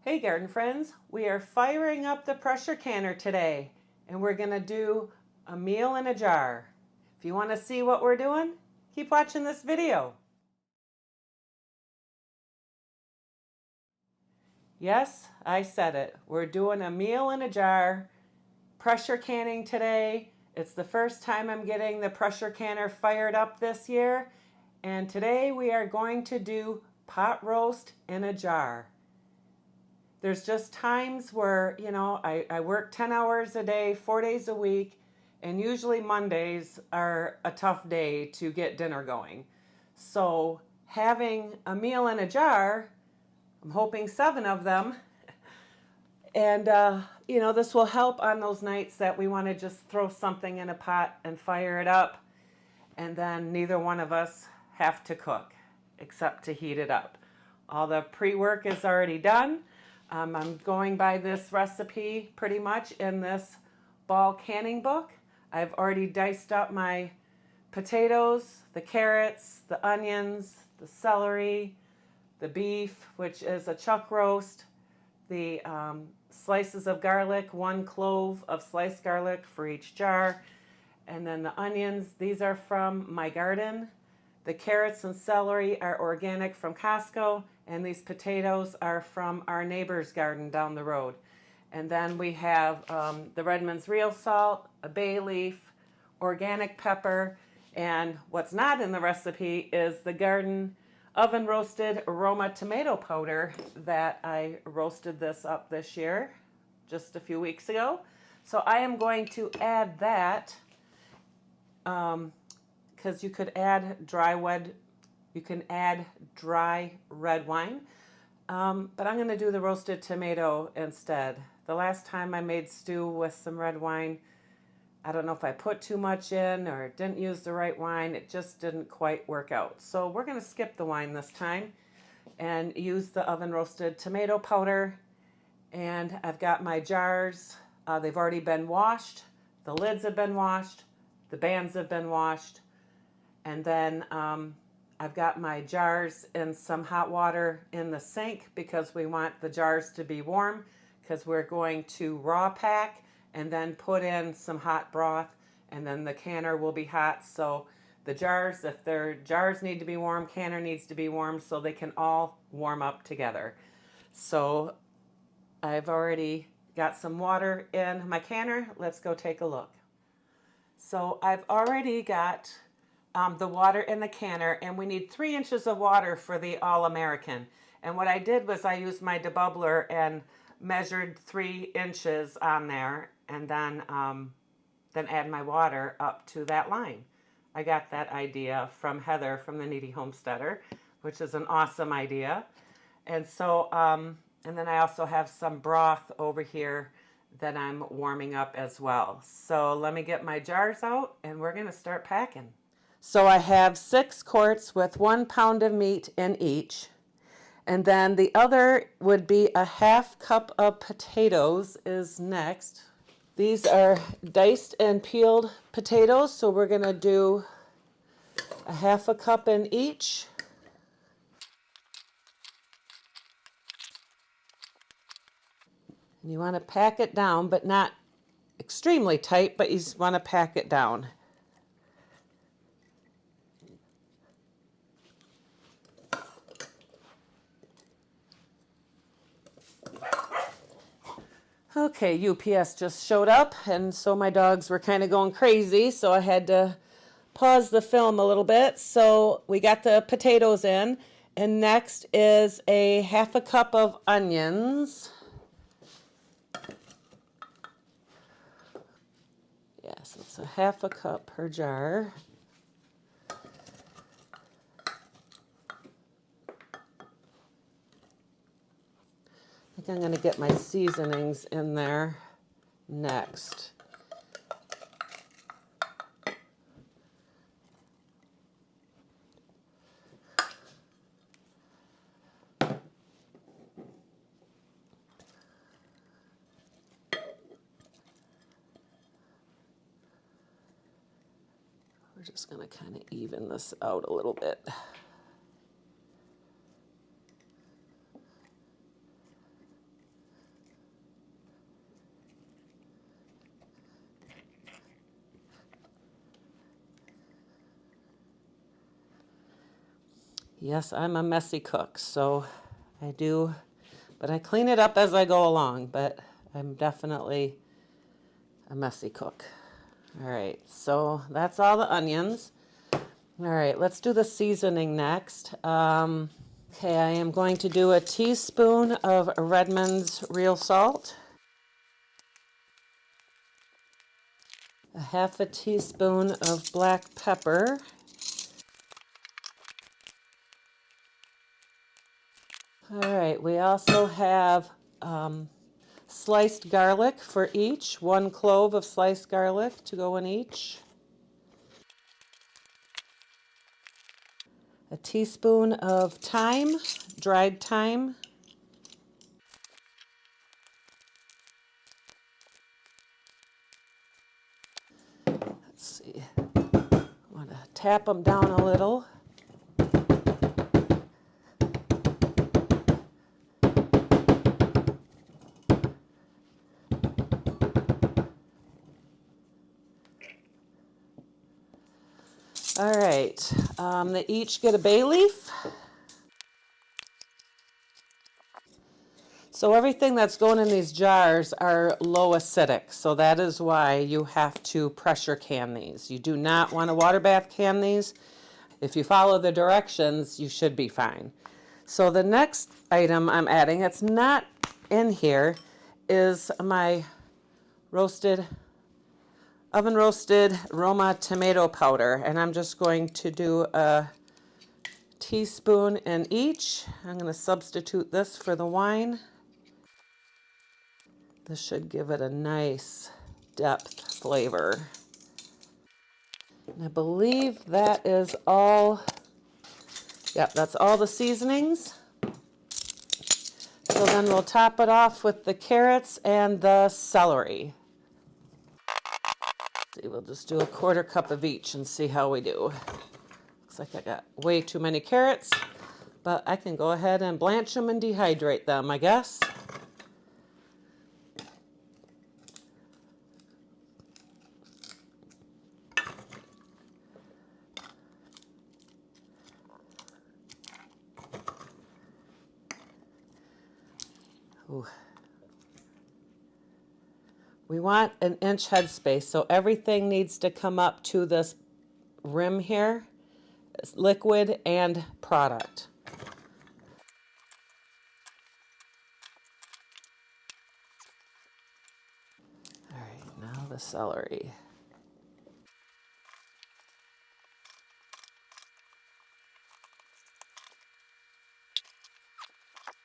Hey garden friends, we are firing up the pressure canner today and we're going to do a meal in a jar. If you want to see what we're doing, keep watching this video. Yes, I said it. We're doing a meal in a jar, pressure canning today. It's the first time I'm getting the pressure canner fired up this year, and today we are going to do pot roast in a jar. There's just times where, I work 10 hours a day, 4 days a week, and usually Mondays are a tough day to get dinner going. So having a meal in a jar, I'm hoping 7 of them, and this will help on those nights that we want to just throw something in a pot and fire it up, and then neither one of us have to cook except to heat it up. All the pre-work is already done. I'm going by this recipe pretty much in this ball canning book. I've already diced up my potatoes, the carrots, the onions, the celery, the beef, which is a chuck roast, the slices of garlic, 1 clove of sliced garlic for each jar, and then the onions. These are from my garden. The carrots and celery are organic from Costco, and these potatoes are from our neighbor's garden down the road. And then we have the Redmond's real salt, a bay leaf, organic pepper, and what's not in the recipe is the garden oven roasted aroma tomato powder that I roasted this up this year, just a few weeks ago. So I am going to add that, because you could add dry red wine, but I'm going to do the roasted tomato instead. The last time I made stew with some red wine, I don't know if I put too much in or didn't use the right wine. It just didn't quite work out. So we're going to skip the wine this time and use the oven roasted tomato powder. And I've got my jars. They've already been washed. The lids have been washed. The bands have been washed. And then I've got my jars in some hot water in the sink because we want the jars to be warm, because we're going to raw pack and then put in some hot broth, and then the canner will be hot. So the jars, if their jars need to be warm, canner needs to be warm so they can all warm up together. So I've already got some water in my canner. Let's go take a look. So I've already got the water in the canner, and we need 3 inches of water for the All-American. And what I did was I used my debubbler and measured 3 inches on there, and then add my water up to that line. I got that idea from Heather from the Needy Homesteader, which is an awesome idea. And so, and then I also have some broth over here that I'm warming up as well. So let me get my jars out and we're going to start packing. So I have 6 quarts with 1 pound of meat in each. And then the other would be a 1/2 cup of potatoes is next. These are diced and peeled potatoes, so we're going to do a 1/2 cup in each. And you want to pack it down, but not extremely tight, but you just want to pack it down. Okay, UPS just showed up, and so my dogs were kind of going crazy, so I had to pause the film a little bit. So we got the potatoes in, and next is a 1/2 cup of onions. Yes, it's a 1/2 cup per jar. I think I'm going to get my seasonings in there next. We're just going to kind of even this out a little bit. Yes, I'm a messy cook, so I do, but I clean it up as I go along, but I'm definitely a messy cook. All right, so that's all the onions. All right, let's do the seasoning next. Okay, I am going to do a teaspoon of Redmond's real salt, a half a teaspoon of black pepper, all right, we also have sliced garlic for each, 1 clove of sliced garlic to go in each. A teaspoon of thyme, dried thyme. Let's see, I want to tap them down a little. All right, they each get a bay leaf. So everything that's going in these jars are low acidic, so that is why you have to pressure can these. You do not want to water bath can these. If you follow the directions, you should be fine. So the next item I'm adding, it's not in here, is my oven roasted Roma tomato powder, and I'm just going to do a teaspoon in each. I'm going to substitute this for the wine. This should give it a nice depth flavor. And I believe that is all. Yep, that's all the seasonings. So then we'll top it off with the carrots and the celery. See, we'll just do a 1/4 cup of each and see how we do. Looks like I got way too many carrots, but I can go ahead and blanch them and dehydrate them, I guess. Ooh. We want an inch headspace, so everything needs to come up to this rim here, liquid and product. All right, now the celery.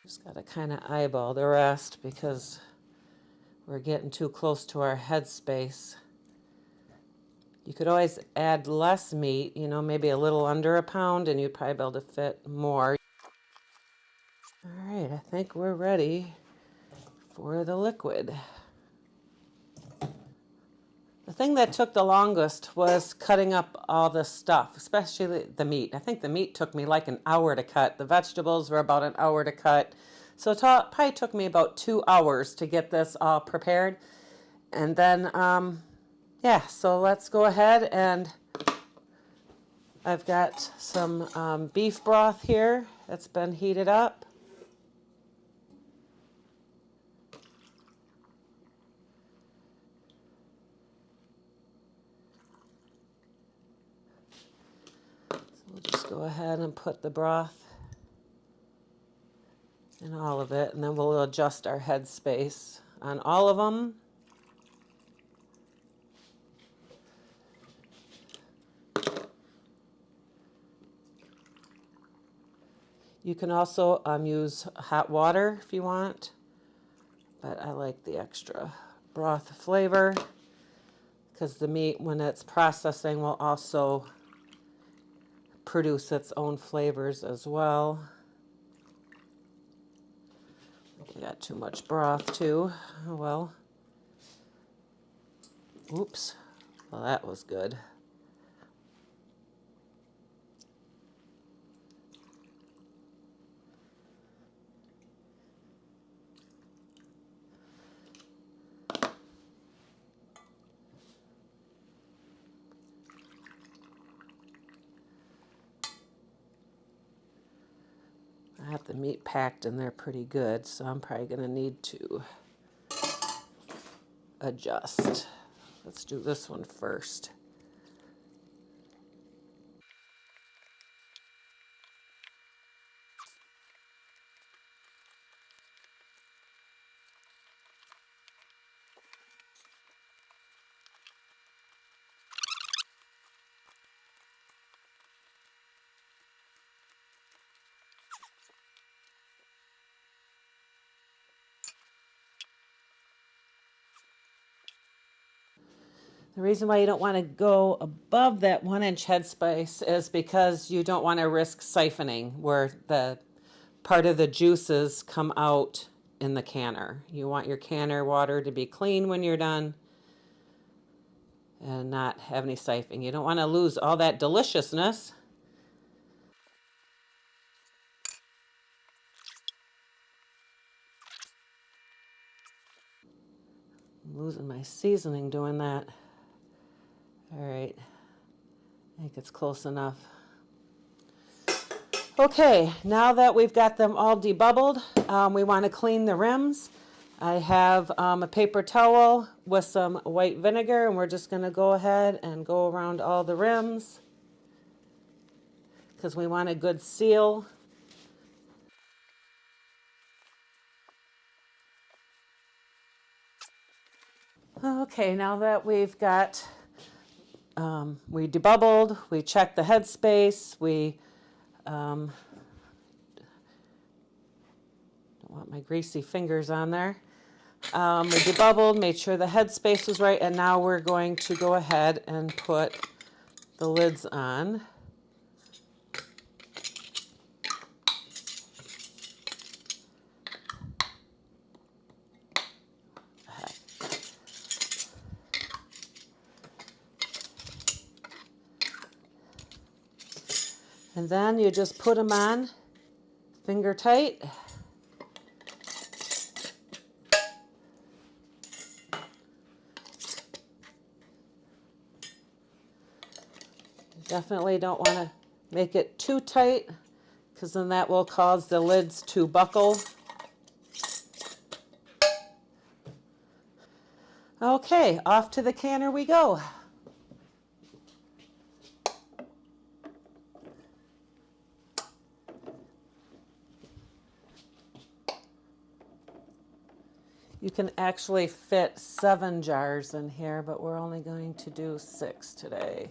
Just got to kind of eyeball the rest because we're getting too close to our headspace. You could always add less meat, you know, maybe a little under a pound, and you'd probably be able to fit more. All right, I think we're ready for the liquid. The thing that took the longest was cutting up all the stuff, especially the meat. I think the meat took me like an hour to cut. The vegetables were about an hour to cut. So it probably took me about 2 hours to get this all prepared. And then, yeah, so let's go ahead, and I've got some beef broth here that's been heated up. We'll just go ahead and put the broth in all of it, and then we'll adjust our headspace on all of them. You can also use hot water if you want, but I like the extra broth flavor because the meat, when it's processing, will also produce its own flavors as well. I got too much broth too. Oh well. Oops. Well, that was good. meat packed in there pretty good, so I'm probably going to need to adjust. Let's do this one first. The reason why you don't want to go above that 1-inch headspace is because you don't want to risk siphoning, where the part of the juices come out in the canner. You want your canner water to be clean when you're done and not have any siphoning. You don't want to lose all that deliciousness. I'm losing my seasoning doing that. All right, I think it's close enough. Okay, now that we've got them all debubbled, we want to clean the rims. I have a paper towel with some white vinegar, and we're just going to go ahead and go around all the rims because we want a good seal. Okay, now that we've got, we debubbled, we checked the headspace, we don't want my greasy fingers on there. We debubbled, made sure the headspace was right, and now we're going to go ahead and put the lids on. And then you just put them on finger tight. Definitely don't want to make it too tight because then that will cause the lids to buckle. Okay, off to the canner we go. You can actually fit 7 jars in here, but we're only going to do 6 today.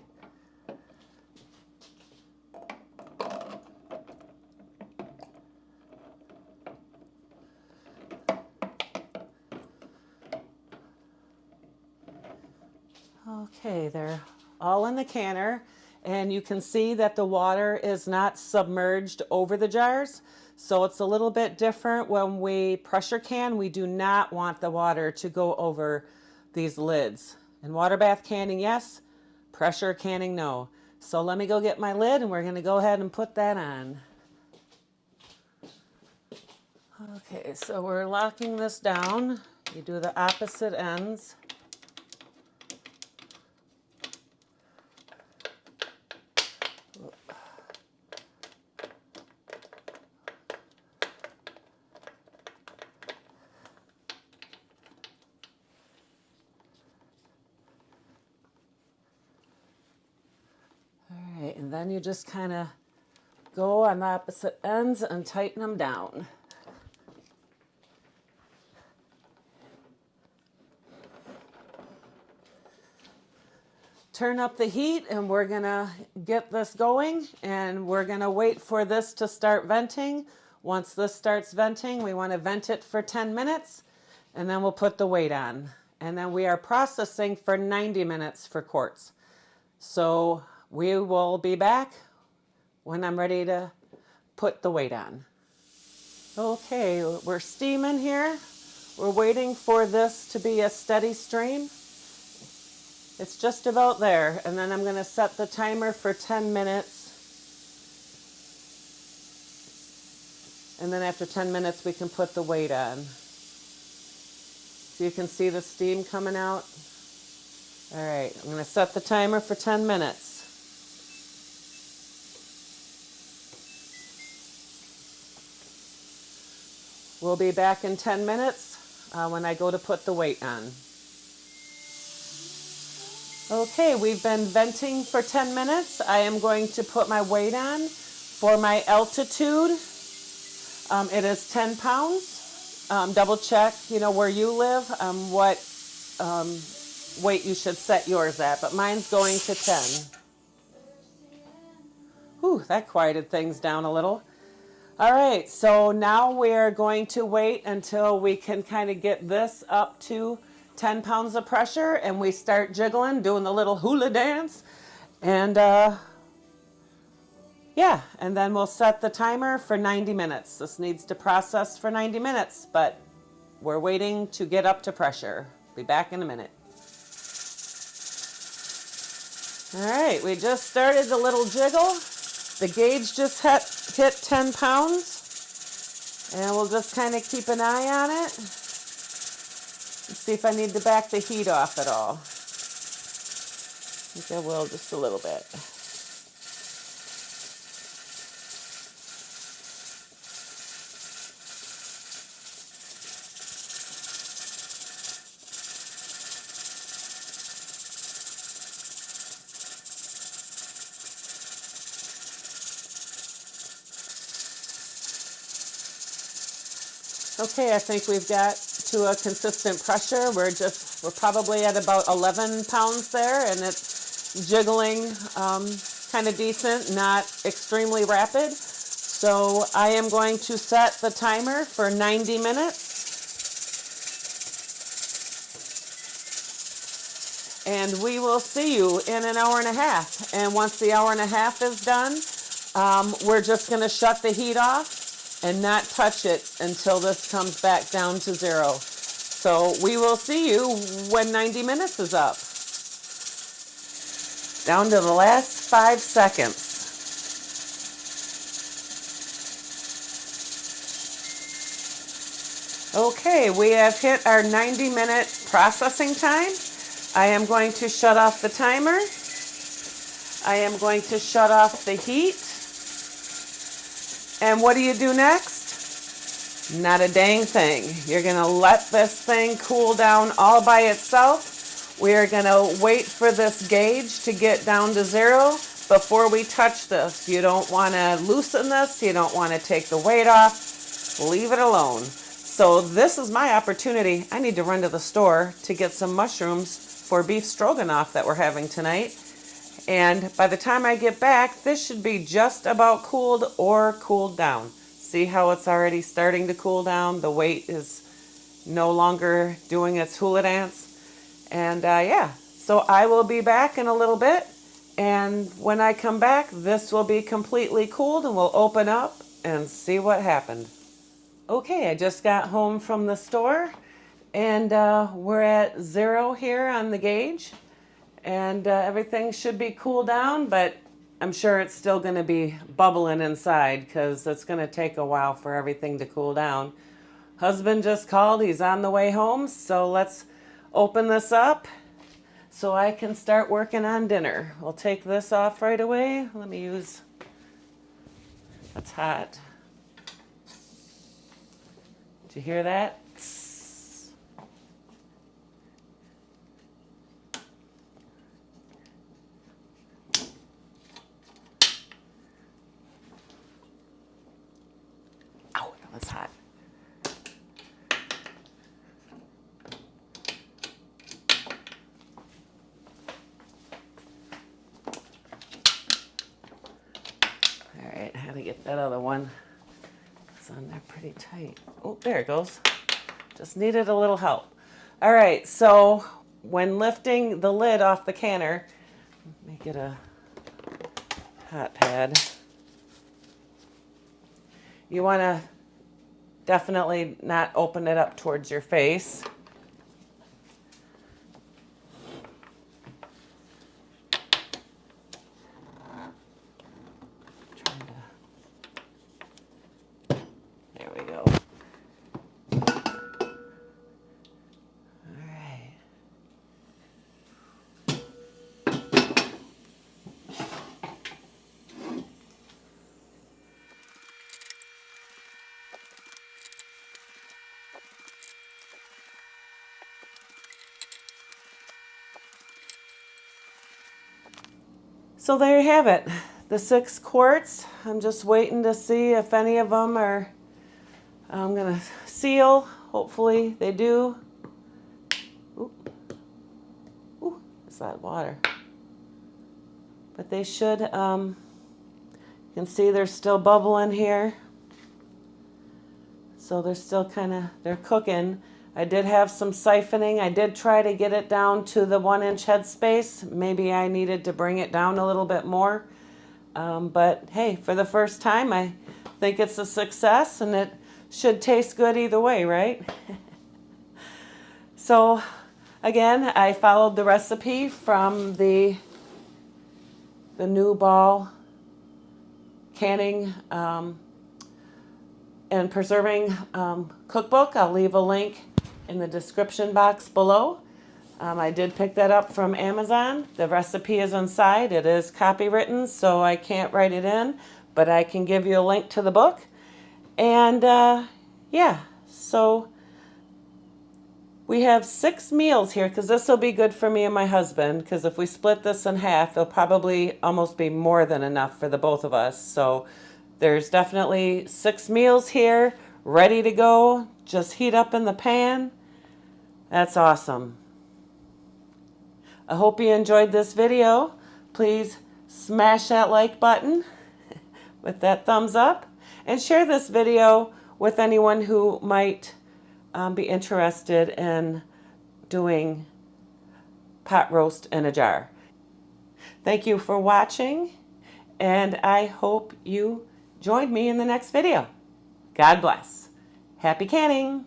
Okay, they're all in the canner, and you can see that the water is not submerged over the jars. So it's a little bit different when we pressure can. We do not want the water to go over these lids. In water bath canning, yes. Pressure canning, no. So let me go get my lid, and we're going to go ahead and put that on. Okay, so we're locking this down. You do the opposite ends. All right, and then you just kind of go on the opposite ends and tighten them down. Turn up the heat, and we're gonna get this going, and we're gonna wait for this to start venting. Once this starts venting, we want to vent it for 10 minutes, and then we'll put the weight on. And then we are processing for 90 minutes for quarts. So we will be back when I'm ready to put the weight on. Okay, we're steaming here. We're waiting for this to be a steady stream. It's just about there, and then I'm going to set the timer for 10 minutes. And then after 10 minutes, we can put the weight on. So you can see the steam coming out. All right, I'm going to set the timer for 10 minutes. We'll be back in 10 minutes when I go to put the weight on. Okay, we've been venting for 10 minutes. I am going to put my weight on. For my altitude, it is 10 pounds. Double check, where you live, what weight you should set yours at, but mine's going to 10. Whew, that quieted things down a little. All right, so now we're going to wait until we can kind of get this up to 10 pounds of pressure, and we start jiggling, doing the little hula dance, and yeah, and then we'll set the timer for 90 minutes. This needs to process for 90 minutes, but we're waiting to get up to pressure. Be back in a minute. All right, we just started the little jiggle. The gauge just hit 10 pounds, and we'll just kind of keep an eye on it. Let's see if I need to back the heat off at all. I think I will, just a little bit. Okay, I think we've got to a consistent pressure. We're probably at about 11 pounds there, and it's jiggling kind of decent, not extremely rapid. So I am going to set the timer for 90 minutes. And we will see you in an hour and a half. And once the hour and a half is done, we're just going to shut the heat off and not touch it until this comes back down to 0. So we will see you when 90 minutes is up. Down to the last 5 seconds. Okay, we have hit our 90-minute processing time. I am going to shut off the timer. I am going to shut off the heat. And what do you do next? Not a dang thing. You're going to let this thing cool down all by itself. We are going to wait for this gauge to get down to 0 before we touch this. You don't want to loosen this. You don't want to take the weight off. Leave it alone. So this is my opportunity. I need to run to the store to get some mushrooms for beef stroganoff that we're having tonight. And by the time I get back, this should be just about cooled or cooled down. See how it's already starting to cool down? The weight is no longer doing its hula dance. And yeah, so I will be back in a little bit. And when I come back, this will be completely cooled and we'll open up and see what happened. Okay, I just got home from the store and we're at 0 here on the gauge. And everything should be cooled down, but I'm sure it's still going to be bubbling inside because it's going to take a while for everything to cool down. Husband just called. He's on the way home, so let's open this up so I can start working on dinner. We'll take this off right away. Let me use, that's hot. Did you hear that? It's hot. All right, how to get that other one. It's on there pretty tight. Oh, there it goes. Just needed a little help. All right, so when lifting the lid off the canner, let me get a hot pad. You want to definitely not open it up towards your face. There we go. All right. So there you have it, the 6 quarts. I'm just waiting to see if any of them are, I'm gonna seal. Hopefully they do. Ooh, ooh, it's that water. But they should, you can see there's still bubble in here. So they're still they're cooking. I did have some siphoning. I did try to get it down to the 1-inch headspace. Maybe I needed to bring it down a little bit more. But hey, for the first time, I think it's a success, and it should taste good either way, right? So again, I followed the recipe from the new ball canning and preserving cookbook. I'll leave a link in the description box below. I did pick that up from Amazon. The recipe is inside. It is copywritten, so I can't write it in, but I can give you a link to the book. And yeah, so we have 6 meals here, because this will be good for me and my husband, because if we split this in half, it'll probably almost be more than enough for the both of us. So there's definitely 6 meals here ready to go. Just heat up in the pan. That's awesome. I hope you enjoyed this video. Please smash that like button with that thumbs up, and share this video with anyone who might be interested in doing pot roast in a jar. Thank you for watching, and I hope you join me in the next video. God bless. Happy canning.